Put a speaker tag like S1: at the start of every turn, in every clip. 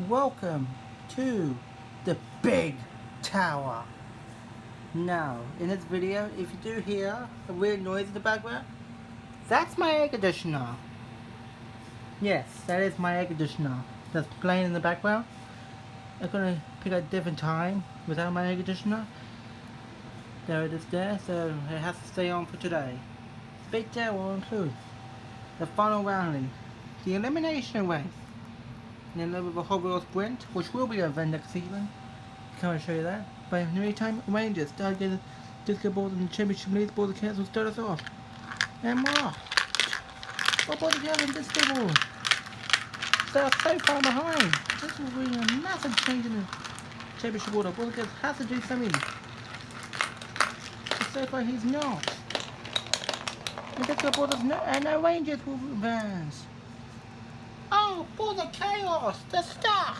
S1: Welcome to the big tower. Now, in this video, if you do hear a weird noise in the background, that's my air conditioner. Yes, that is my air conditioner that's playing in the background. I'm gonna pick a different time without my air conditioner. There it is there, so it has to stay on for today. Big tower will include the final rounding, the elimination race, and then a little bit of a hot wheel sprint, which will be an event next season. Can't show you that. But in the meantime, Rangers start getting disco balls and the championship leads balls and cats will start us off. And more. What ball together and disco balls? They're so far behind. This will be a massive change in the championship order. Ball cats has to do something. But so far he's not. And disco balls does no, and no Rangers will advance. Oh, balls of chaos! They're stuck!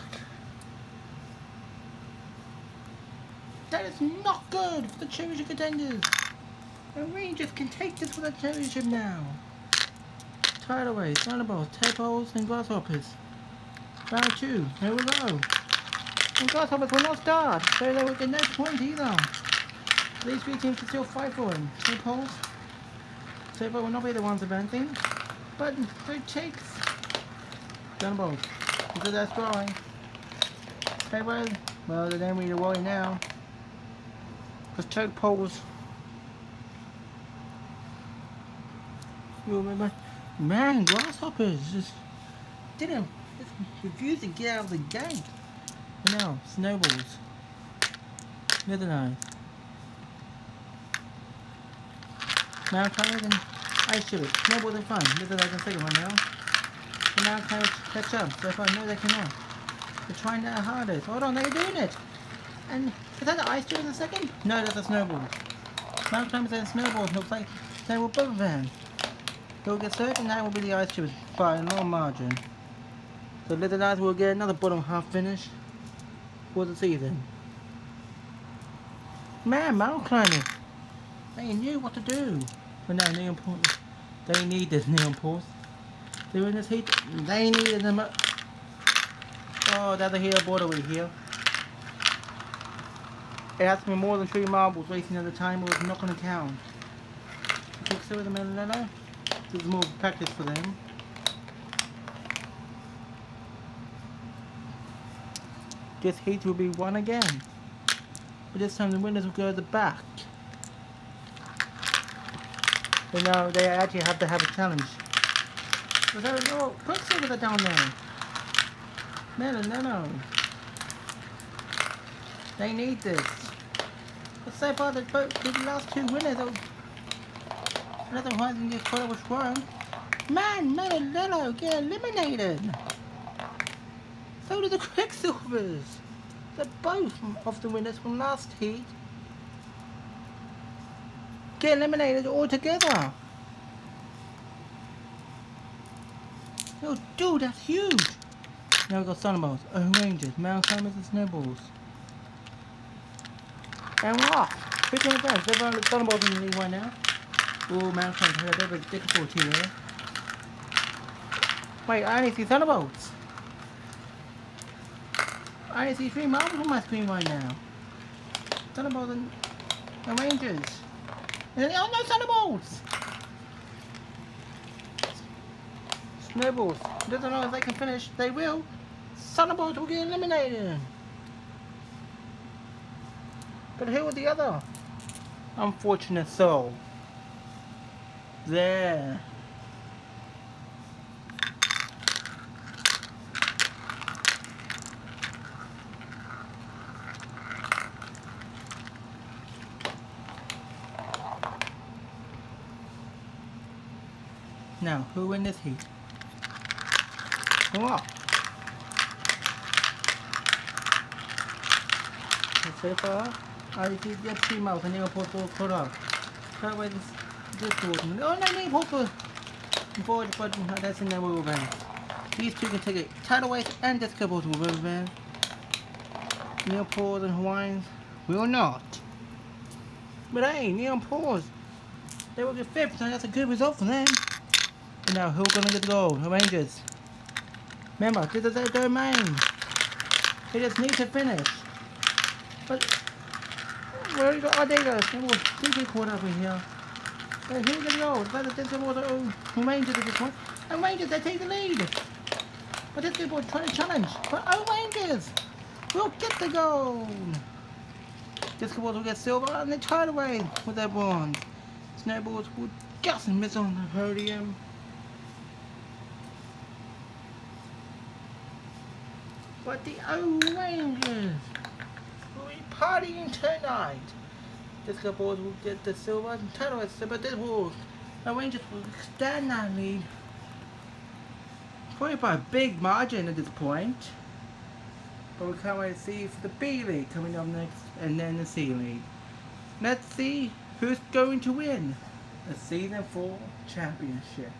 S1: That is not good for the championship contenders. The Rangers can take this for the championship now. Tidal waves, thunderbolts, tadpoles, and grasshoppers. Round 2, here we go. And grasshoppers will not start, so they will get no point either. These three teams can still fight for him. Tadpoles, tadpoles will not be the ones advancing, but it takes thunderbolts because they're scoring. Tadpoles, well, they don't really worry now. Because choke poles. You remember? Man, grasshoppers just refused to get out of the gate. And now, snowballs. Nether knives. Now climbers and ice shivers. Snowballs are fun. Nether knives in second right now. And now climbers catch up. So far, no, they cannot. They're trying their hardest. Hold on, they're doing it. And is that the ice shivers in a second? No, that's a snowball. Mount climbers and snowballs looks like they will both advance. They'll get served and that will be the ice shivers by a long margin. So Little Knights will get another bottom half finish for the season. Man, mountain climbers. They knew what to do. But no, neon pools. They need this neon pools. They were in this heat. They needed them. Oh, that's a heater board over here. It has to be more than 3 marbles racing at a time or it's not going to count. Quicksilver the Melillo. This is more practice for them. This heat will be won again. But this time the winners will go at the back. So now they actually have to have a challenge. But there is no Quicksilver down there. No. They need this. But so far the last 2 winners are another one than just thought it was wrong. Man, Melillo get eliminated. So did the Quicksilvers. They're both of the winners from last heat. Get eliminated altogether. Oh dude, that's huge. Now we've got Thunderbolts, Rangers, Mount Climbers and Snowballs. And we're off. Quick on the bench. They've only Thunderbolts in the league right now. Oh, Mount Climbers, they're a bit difficult here. Wait, I only see Thunderbolts. I only see 3 marbles on my screen right now. Thunderbolts and Rangers. And then, oh no, Thunderbolts! Snowballs. Doesn't know if they can finish. They will. Thunderbolts will get eliminated. But who was the other unfortunate soul? There. Now, who win this heat? Come on. So far, I see the 3 mouths and they will put up. That way this one. Oh no, they put forward, but that's in the rubber band. These 2 can take it. Tidal waves and disco balls will rubber band. Neon Paws and Hawaiians will not. But hey, Neon Paws, they will get 5th, so that's a good result for them. And now, who's gonna get the gold? The Rangers. Remember, this is their domain. They just need to finish. But where you go? Oh, there you go. Please get caught over here. But here we go. This is what Rangers at this point. And Rangers, they take the lead. But this people trying to challenge. But Rangers will get the goal. This Bulls will get silver and they turn away with their bronze. Snowballs will just miss on the podium. But the Rangers will be partying tonight. This Bulls will get the silver and turn away. But this Bulls, the Rangers will extend that lead. Probably by a big margin at this point. But we can't wait to see for the B League coming up next, and then the C League. Let's see who's going to win the Season 4 championship.